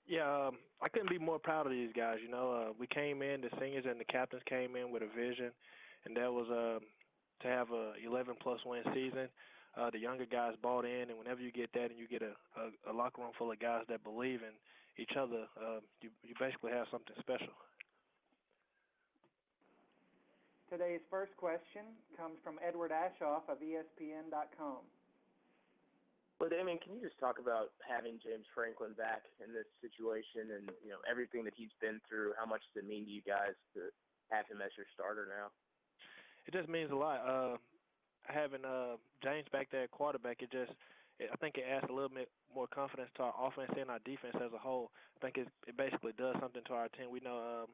Yeah, I couldn't be more proud of these guys. We came in, the seniors and the captains came in with a vision, and that was to have a 11 plus win season. The younger guys bought in, and whenever you get that, and you get a locker room full of guys that believe in each other, you basically have something special. Today's first question comes from Edward Ashoff of ESPN.com. Well, Damian, can you just talk about having James Franklin back in this situation and, everything that he's been through? How much does it mean to you guys to have him as your starter now? It just means a lot. Having James back there at quarterback, I think it adds a little bit more confidence to our offense and our defense as a whole. I think it basically does something to our team. We know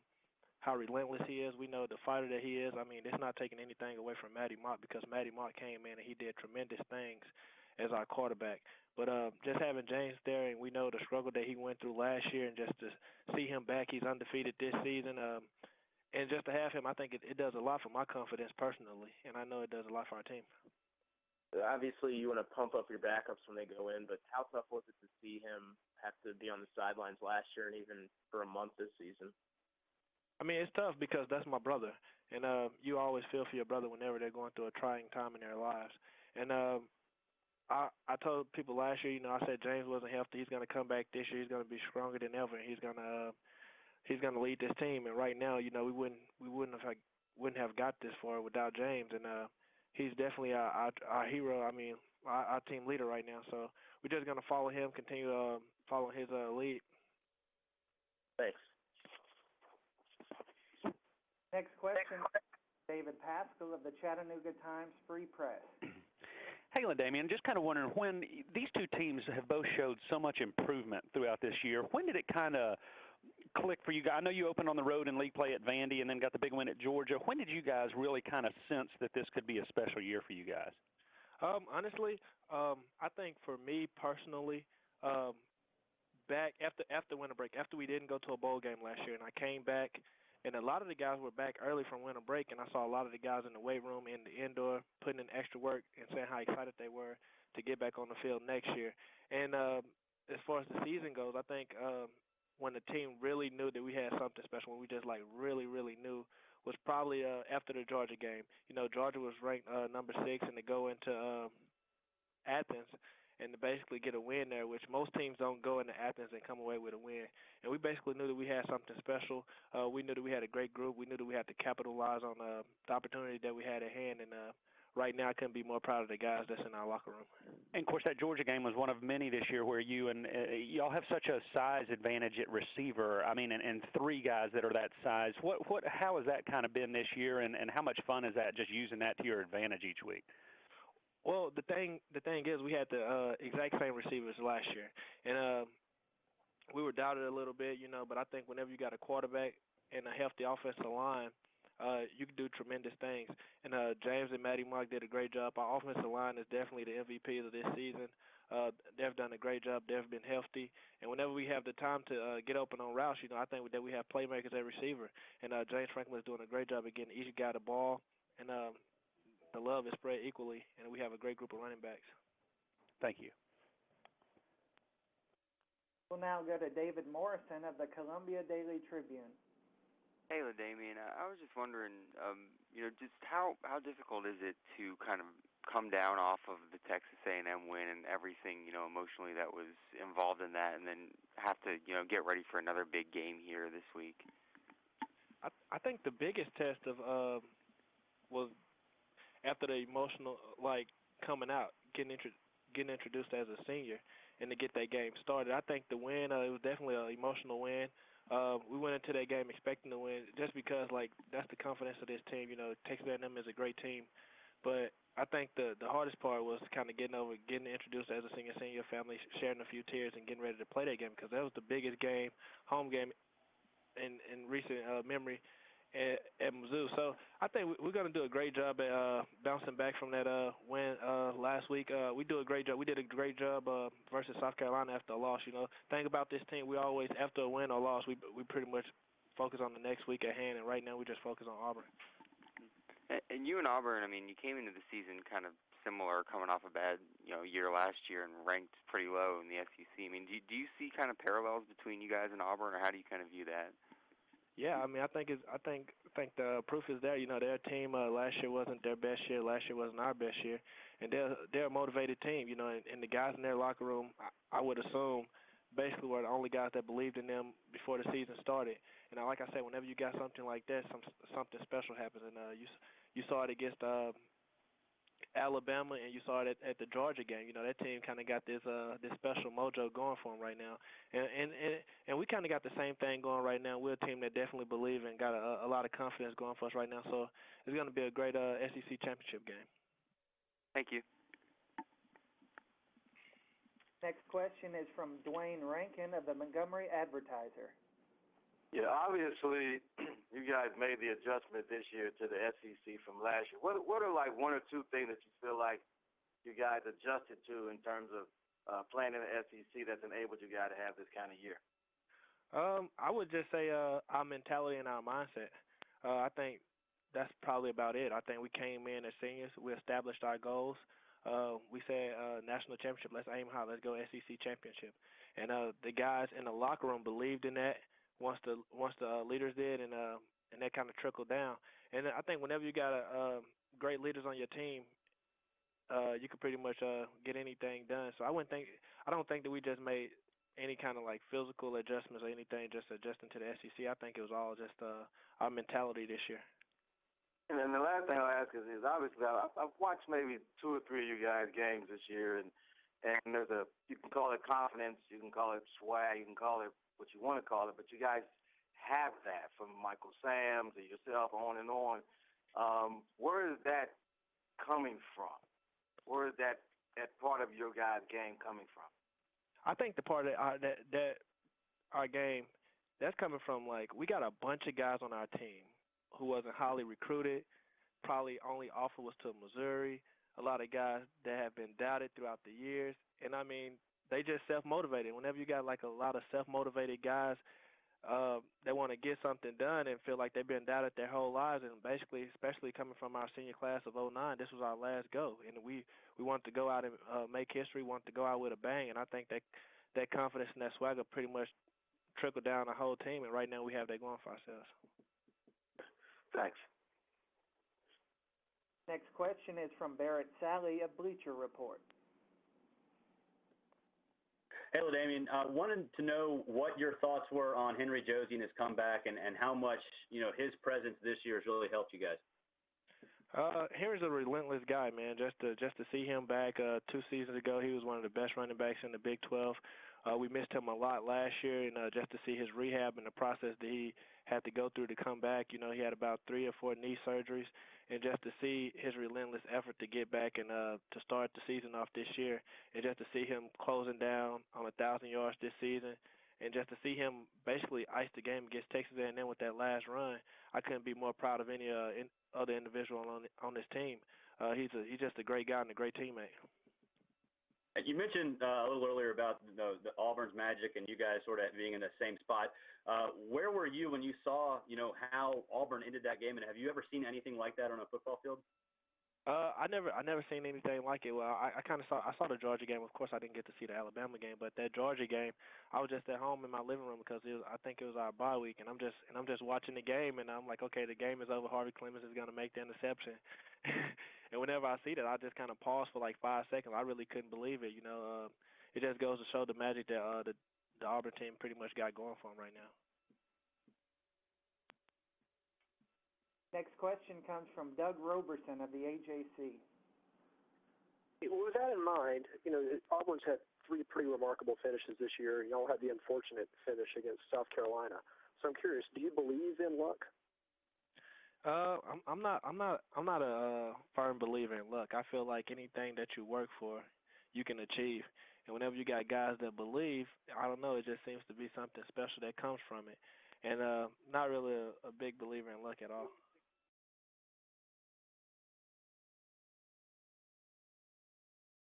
how relentless he is. We know the fighter that he is. I mean, it's not taking anything away from Matty Mott because Matty Mott came in and he did tremendous things as our quarterback. But just having James there, and we know the struggle that he went through last year, and just to see him back, he's undefeated this season. And just to have him, I think it does a lot for my confidence personally, and I know it does a lot for our team. Obviously, you want to pump up your backups when they go in, but how tough was it to see him have to be on the sidelines last year and even for a month this season? I mean, it's tough because that's my brother, and you always feel for your brother whenever they're going through a trying time in their lives. And I told people last year, I said James wasn't healthy. He's going to come back this year. He's going to be stronger than ever, and he's going to lead this team. And right now, we wouldn't have got this far without James. And he's definitely our hero. I mean, our team leader right now. So we're just going to follow him, continue following his lead. Thanks. Next question, David Pascal of the Chattanooga Times Free Press. Hey, Damian, just kind of wondering, when these two teams have both showed so much improvement throughout this year, when did it kind of click for you guys? I know you opened on the road in league play at Vandy and then got the big win at Georgia. When did you guys really kind of sense that this could be a special year for you guys? Honestly, I think for me personally, back after winter break, after we didn't go to a bowl game last year, and I came back, and a lot of the guys were back early from winter break, and I saw a lot of the guys in the weight room, in the indoor, putting in extra work and saying how excited they were to get back on the field next year. And as far as the season goes, I think when the team really knew that we had something special, when we just really, really knew, was probably after the Georgia game. Georgia was ranked number 6, and to go into Athens and to basically get a win there, which most teams don't go into Athens and come away with a win. And we basically knew that we had something special. We knew that we had a great group. We knew that we had to capitalize on the opportunity that we had at hand. And right now I couldn't be more proud of the guys that's in our locker room. And, of course, that Georgia game was one of many this year where you and y'all have such a size advantage at receiver. I mean, and three guys that are that size. How has that kind of been this year, and how much fun is that, just using that to your advantage each week? Well, the thing is, we had the exact same receivers last year, and we were doubted a little bit, but I think whenever you got a quarterback and a healthy offensive line, you can do tremendous things. And James and Matty Mark did a great job. Our offensive line is definitely the MVPs of this season. They've done a great job. They've been healthy. And whenever we have the time to get open on routes, I think that we have playmakers at receiver. And James Franklin is doing a great job of getting each guy the ball. And the love is spread equally, and we have a great group of running backs. Thank you. We'll now go to David Morrison of the Columbia Daily Tribune. Hey, Damian, I was just wondering, just how difficult is it to kind of come down off of the Texas A&M win and everything, emotionally that was involved in that, and then have to, get ready for another big game here this week? I think the biggest test of was after the emotional, coming out, getting introduced as a senior, and to get that game started. I think the win, it was definitely an emotional win. We went into that game expecting to win just because, that's the confidence of this team. Texas A&M is a great team. But I think the hardest part was kind of getting introduced as a senior family, sharing a few tears, and getting ready to play that game, because that was the biggest game, home game in recent memory at Mizzou. So I think we're going to do a great job at bouncing back from that win last week. We did a great job versus South Carolina after a loss. Thing about this team, we always, after a win or loss, we pretty much focus on the next week at hand, and right now we just focus on Auburn. And you and Auburn, you came into the season kind of similar, coming off a bad year last year and ranked pretty low in the SEC. I mean, do you see kind of parallels between you guys and Auburn, or how do you kind of view that? Yeah, I mean, I think the proof is there. You know, their team last year wasn't their best year. Last year wasn't our best year, and they're a motivated team. You know, and the guys in their locker room, I would assume, basically were the only guys that believed in them before the season started. And like I said, whenever you got something like that, something special happens. And you saw it against Alabama, and you saw it at the Georgia game. You know, that team kind of got this special mojo going for them right now, and we kind of got the same thing going right now. We're a team that definitely believe and got a lot of confidence going for us right now. So it's going to be a great SEC championship game. Thank you. Next question is from Dwayne Rankin of the Montgomery Advertiser. Yeah, obviously, you guys made the adjustment this year to the SEC from last year. What are like one or two things that you feel like you guys adjusted to in terms of playing in the SEC that's enabled you guys to have this kind of year? I would just say our mentality and our mindset. I think that's probably about it. I think we came in as seniors. We established our goals. We said national championship, let's aim high, let's go SEC championship. And the guys in the locker room believed in that once the leaders did, and that kind of trickled down. And I think whenever you got great leaders on your team, you can pretty much get anything done. So I don't think that we just made any kind of like physical adjustments or anything, just adjusting to the SEC. I think it was all just our mentality this year. And then the last thing I'll ask is obviously I've watched maybe 2 or 3 of you guys' games this year, and there's you can call it confidence, you can call it swag, you can call it what you want to call it, but you guys have that from Michael Sam to yourself, on and on. Where is that coming from? Where is that part of your guys' game coming from? I think the part of that our game, that's coming from, like, we got a bunch of guys on our team who wasn't highly recruited, probably only offer was to Missouri, a lot of guys that have been doubted throughout the years. And, I mean, they just self-motivated. Whenever you got, like, a lot of self-motivated guys that want to get something done and feel like they've been doubted their whole lives, and basically, especially coming from our senior class of 09, this was our last go. And we wanted to go out and make history, wanted to go out with a bang. And I think that confidence and that swagger pretty much trickled down the whole team, and right now we have that going for ourselves. Thanks. Next question is from Barrett Sally of Bleacher Report. Hello, Damien. Wanted to know what your thoughts were on Henry Josey and his comeback, and how much his presence this year has really helped you guys. Henry's a relentless guy, man. Just to see him back 2 seasons ago, he was one of the best running backs in the Big 12. We missed him a lot last year, and just to see his rehab and the process that he had to go through to come back. He had about 3 or 4 knee surgeries, and just to see his relentless effort to get back and to start the season off this year, and just to see him closing down on 1,000 yards this season, and just to see him basically ice the game against Texas A&M with that last run, I couldn't be more proud of any other individual on this team. He's just a great guy and a great teammate. You mentioned a little earlier about the Auburn's magic and you guys sort of being in the same spot. Where were you when you saw, how Auburn ended that game, and have you ever seen anything like that on a football field? I never seen anything like it. Well, I saw the Georgia game. Of course, I didn't get to see the Alabama game, but that Georgia game, I was just at home in my living room because I think it was our bye week, and I'm just watching the game, and I'm like, okay, the game is over. Harvey Clemens is gonna make the interception, and whenever I see that, I just kind of pause for like 5 seconds. I really couldn't believe it. It just goes to show the magic that the Auburn team pretty much got going for them right now. Next question comes from Doug Roberson of the AJC. With that in mind, Auburn's had 3 pretty remarkable finishes this year. Y'all had the unfortunate finish against South Carolina. So I'm curious, do you believe in luck? I'm not a firm believer in luck. I feel like anything that you work for, you can achieve. And whenever you got guys that believe, I don't know, it just seems to be something special that comes from it. And not really a big believer in luck at all.